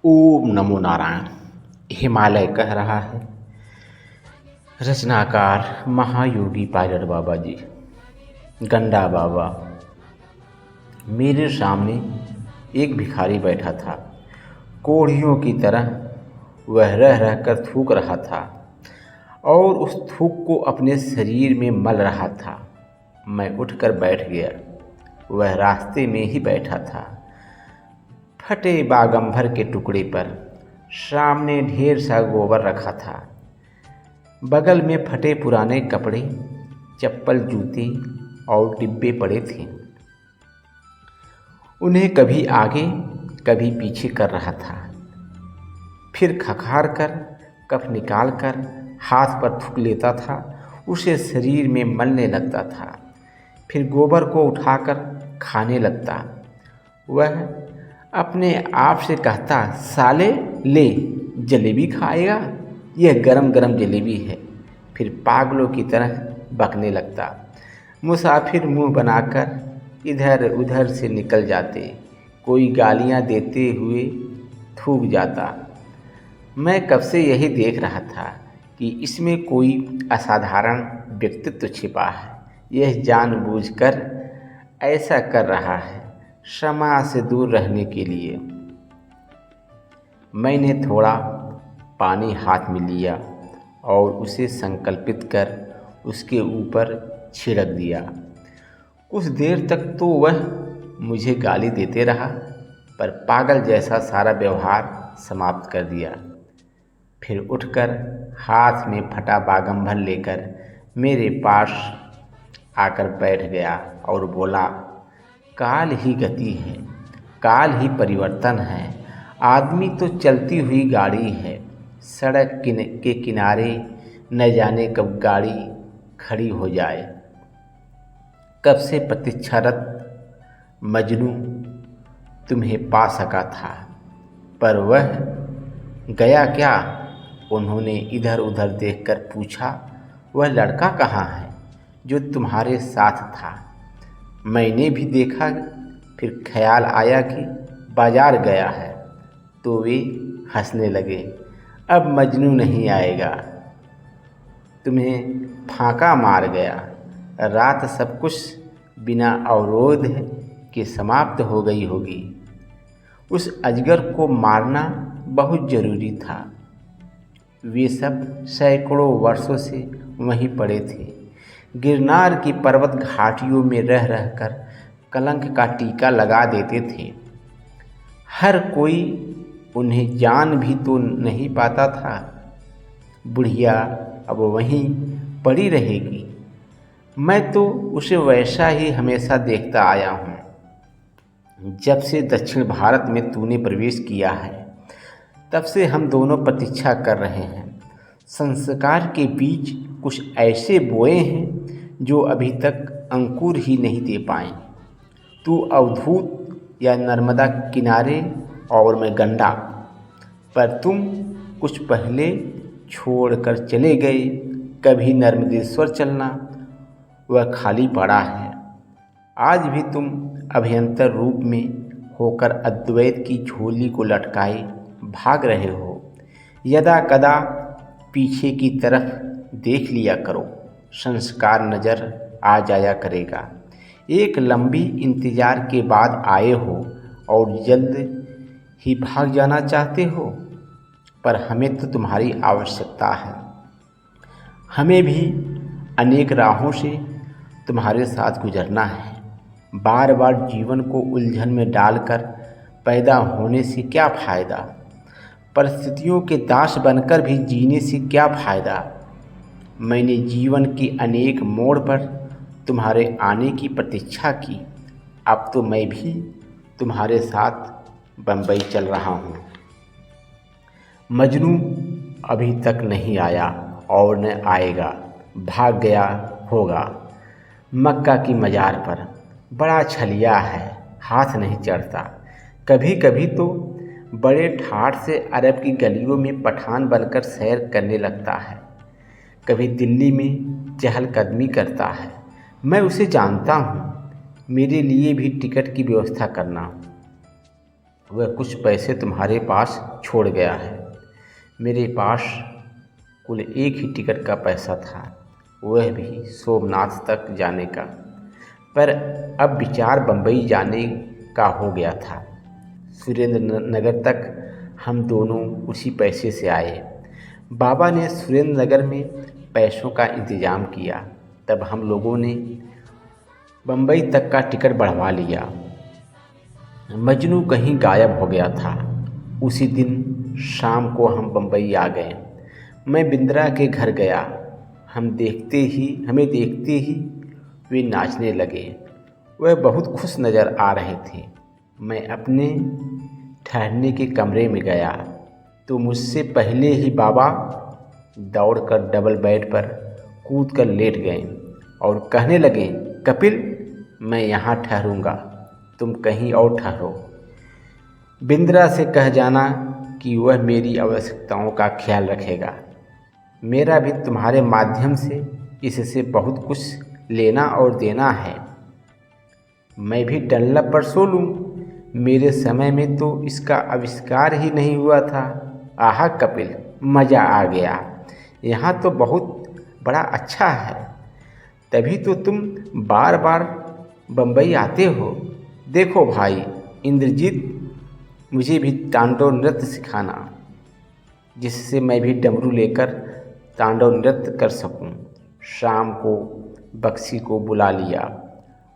ओम नमो नारायण। हिमालय कह रहा है। रचनाकार महायोगी पायलट बाबा जी। गंडा बाबा। मेरे सामने एक भिखारी बैठा था। कोढ़ियों की तरह वह रह रह कर थूक रहा था और उस थूक को अपने शरीर में मल रहा था। मैं उठकर बैठ गया। वह रास्ते में ही बैठा था, फटे बागंभर के टुकड़े पर। सामने ढेर सा गोबर रखा था। बगल में फटे पुराने कपड़े, चप्पल, जूते और डिब्बे पड़े थे। उन्हें कभी आगे कभी पीछे कर रहा था। फिर खखार कर कफ निकाल कर हाथ पर थूक लेता था। उसे शरीर में मलने लगता था। फिर गोबर को उठाकर खाने लगता। वह अपने आप से कहता, साले ले, जलेबी खाएगा? यह गरम गरम जलेबी है। फिर पागलों की तरह बकने लगता। मुसाफिर मुंह बनाकर इधर उधर से निकल जाते। कोई गालियां देते हुए थूक जाता। मैं कब से यही देख रहा था कि इसमें कोई असाधारण व्यक्तित्व छिपा है। यह जानबूझकर ऐसा कर रहा है, समाज से दूर रहने के लिए। मैंने थोड़ा पानी हाथ में लिया और उसे संकल्पित कर उसके ऊपर छिड़क दिया। कुछ देर तक तो वह मुझे गाली देते रहा, पर पागल जैसा सारा व्यवहार समाप्त कर दिया। फिर उठकर हाथ में फटा बागंभर लेकर मेरे पास आकर बैठ गया और बोला, काल ही गति है, काल ही परिवर्तन है। आदमी तो चलती हुई गाड़ी है। सड़क के किनारे न जाने कब गाड़ी खड़ी हो जाए। कब से प्रतीक्षारत मजनू तुम्हें पा सका था, पर वह गया क्या? उन्होंने इधर उधर देखकर पूछा, वह लड़का कहाँ है जो तुम्हारे साथ था? मैंने भी देखा। फिर ख्याल आया कि बाजार गया है, तो वे हंसने लगे। अब मजनू नहीं आएगा, तुम्हें फांका मार गया। रात सब कुछ बिना अवरोध के समाप्त हो गई होगी। उस अजगर को मारना बहुत जरूरी था। वे सब सैकड़ों वर्षों से वहीं पड़े थे। गिरनार की पर्वत घाटियों में रह रहकर कलंक का टीका लगा देते थे। हर कोई उन्हें जान भी तो नहीं पाता था। बुढ़िया अब वहीं पड़ी रहेगी। मैं तो उसे वैसा ही हमेशा देखता आया हूँ। जब से दक्षिण भारत में तूने प्रवेश किया है, तब से हम दोनों प्रतीक्षा कर रहे हैं। संस्कार के बीज कुछ ऐसे बोए हैं जो अभी तक अंकुर ही नहीं दे पाए। तू अवधूत या नर्मदा किनारे और मैं गंडा, पर तुम कुछ पहले छोड़कर चले गए। कभी नर्मदेश्वर चलना, वह खाली पड़ा है। आज भी तुम अभयंतर रूप में होकर अद्वैत की झोली को लटकाए भाग रहे हो। यदा कदा पीछे की तरफ देख लिया करो, संस्कार नज़र आ जाया करेगा। एक लंबी इंतजार के बाद आए हो और जल्द ही भाग जाना चाहते हो, पर हमें तो तुम्हारी आवश्यकता है। हमें भी अनेक राहों से तुम्हारे साथ गुजरना है। बार बार जीवन को उलझन में डालकर पैदा होने से क्या फ़ायदा? परिस्थितियों के दास बनकर भी जीने से क्या फ़ायदा? मैंने जीवन के अनेक मोड़ पर तुम्हारे आने की प्रतीक्षा की। अब तो मैं भी तुम्हारे साथ बम्बई चल रहा हूँ। मजनू अभी तक नहीं आया और न आएगा। भाग गया होगा मक्का की मज़ार पर। बड़ा छलिया है, हाथ नहीं चढ़ता। कभी कभी तो बड़े ठाठ से अरब की गलियों में पठान बनकर सैर करने लगता है। कभी दिल्ली में चहलकदमी करता है। मैं उसे जानता हूँ। मेरे लिए भी टिकट की व्यवस्था करना। वह कुछ पैसे तुम्हारे पास छोड़ गया है। मेरे पास कुल एक ही टिकट का पैसा था, वह भी सोमनाथ तक जाने का। पर अब विचार बम्बई जाने का हो गया था। सुरेंद्र नगर तक हम दोनों उसी पैसे से आए। बाबा ने सुरेंद्र नगर में पैसों का इंतज़ाम किया। तब हम लोगों ने बम्बई तक का टिकट बढ़वा लिया। मजनू कहीं गायब हो गया था। उसी दिन शाम को हम बम्बई आ गए। मैं बिंद्रा के घर गया। हमें देखते ही वे नाचने लगे। वह बहुत खुश नज़र आ रहे थे। मैं अपने ठहरने के कमरे में गया तो मुझसे पहले ही बाबा दौड़कर डबल बेड पर कूद कर लेट गए और कहने लगे, कपिल, मैं यहाँ ठहरूँगा, तुम कहीं और ठहरो। बिंद्रा से कह जाना कि वह मेरी आवश्यकताओं का ख्याल रखेगा। मेरा भी तुम्हारे माध्यम से इससे बहुत कुछ लेना और देना है। मैं भी डनलप पर सो लूँ। मेरे समय में तो इसका आविष्कार ही नहीं हुआ था। आहा कपिल, मज़ा आ गया। यहाँ तो बहुत बड़ा अच्छा है। तभी तो तुम बार बार बम्बई आते हो। देखो भाई इंद्रजीत, मुझे भी तांडव नृत्य सिखाना, जिससे मैं भी डमरू लेकर तांडव नृत्य कर सकूं। शाम को बक्सी को बुला लिया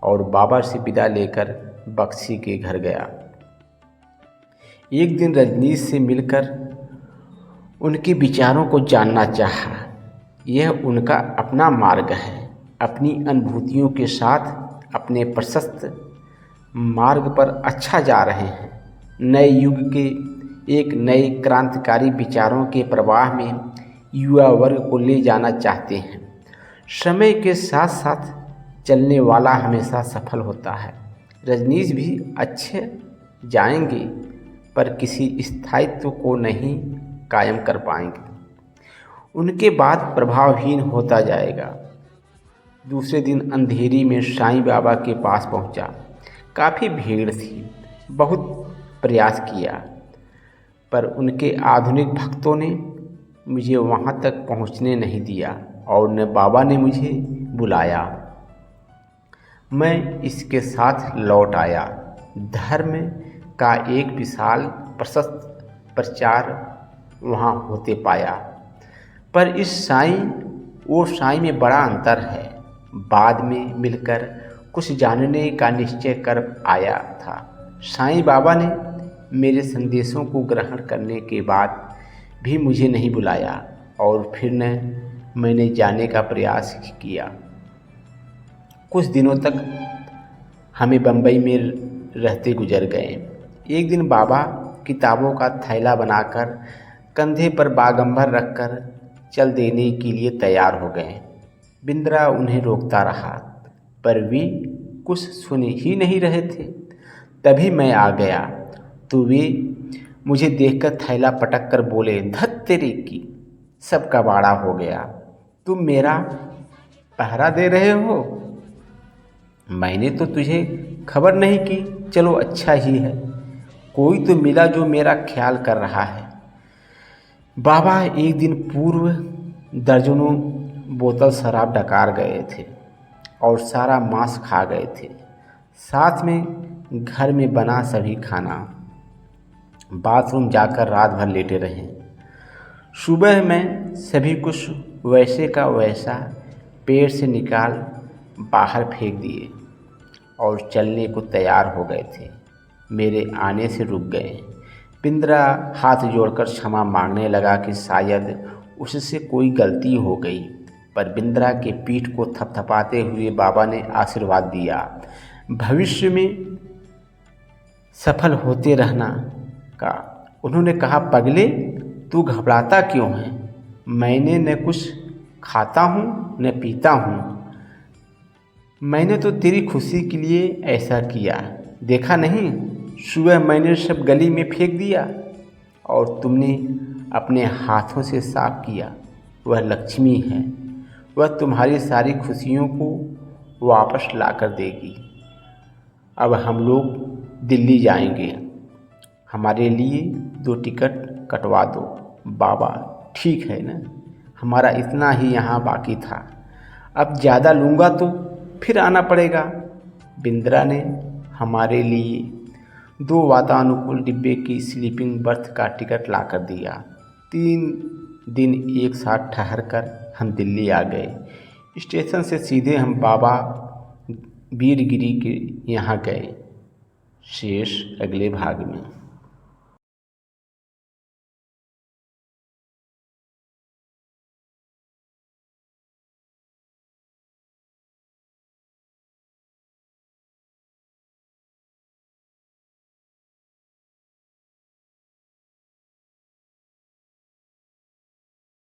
और बाबा से विदा लेकर बक्सी के घर गया। एक दिन रजनीश से मिलकर उनके विचारों को जानना चाहा। यह उनका अपना मार्ग है। अपनी अनुभूतियों के साथ अपने प्रशस्त मार्ग पर अच्छा जा रहे हैं। नए युग के एक नए क्रांतिकारी विचारों के प्रवाह में युवा वर्ग को ले जाना चाहते हैं। समय के साथ साथ चलने वाला हमेशा सफल होता है। रजनीश भी अच्छे जाएंगे पर किसी स्थायित्व को नहीं कायम कर पाएंगे। उनके बाद प्रभावहीन होता जाएगा। दूसरे दिन अंधेरी में साईं बाबा के पास पहुंचा। काफ़ी भीड़ थी। बहुत प्रयास किया पर उनके आधुनिक भक्तों ने मुझे वहां तक पहुंचने नहीं दिया और न बाबा ने मुझे बुलाया। मैं इसके साथ लौट आया। धर्म का एक विशाल प्रशस्त प्रचार वहाँ होते पाया। पर इस साईं में बड़ा अंतर है। बाद में मिलकर कुछ जानने का निश्चय कर आया था। साईं बाबा ने मेरे संदेशों को ग्रहण करने के बाद भी मुझे नहीं बुलाया और फिर न मैंने जाने का प्रयास किया। कुछ दिनों तक हमें बम्बई में रहते गुजर गए। एक दिन बाबा किताबों का थैला बनाकर कंधे पर बागंबर रखकर चल देने के लिए तैयार हो गए। बिंद्रा उन्हें रोकता रहा पर वे कुछ सुन ही नहीं रहे थे। तभी मैं आ गया तो वे मुझे देखकर थैला पटक कर बोले, धत तेरी की, सब कबाड़ा हो गया। तुम मेरा पहरा दे रहे हो? मैंने तो तुझे खबर नहीं की। चलो अच्छा ही है, कोई तो मिला जो मेरा ख्याल कर रहा है। बाबा एक दिन पूर्व दर्जनों बोतल शराब डकार गए थे और सारा मांस खा गए थे, साथ में घर में बना सभी खाना। बाथरूम जाकर रात भर लेटे रहे। सुबह में सभी कुछ वैसे का वैसा पेट से निकाल बाहर फेंक दिए और चलने को तैयार हो गए थे। मेरे आने से रुक गए। बिंद्रा हाथ जोड़कर क्षमा मांगने लगा कि शायद उससे कोई गलती हो गई। पर बिंद्रा के पीठ को थपथपाते हुए बाबा ने आशीर्वाद दिया, भविष्य में सफल होते रहना का। उन्होंने कहा, पगले, तू घबराता क्यों है? मैंने न कुछ खाता हूँ न पीता हूँ। मैंने तो तेरी खुशी के लिए ऐसा किया। देखा नहीं, सुबह मैंने सब गली में फेंक दिया और तुमने अपने हाथों से साफ किया। वह लक्ष्मी है, वह तुम्हारी सारी खुशियों को वापस ला कर देगी। अब हम लोग दिल्ली जाएंगे। हमारे लिए 2 टिकट कटवा दो। बाबा, ठीक है ना, हमारा इतना ही यहाँ बाकी था, अब ज़्यादा लूँगा तो फिर आना पड़ेगा। बिंद्रा ने हमारे लिए 2 वातानुकूल डिब्बे की स्लीपिंग बर्थ का टिकट ला कर दिया। 3 दिन एक साथ ठहर कर हम दिल्ली आ गए। स्टेशन से सीधे हम बाबा वीरगिरी के यहाँ गए। शेष अगले भाग में।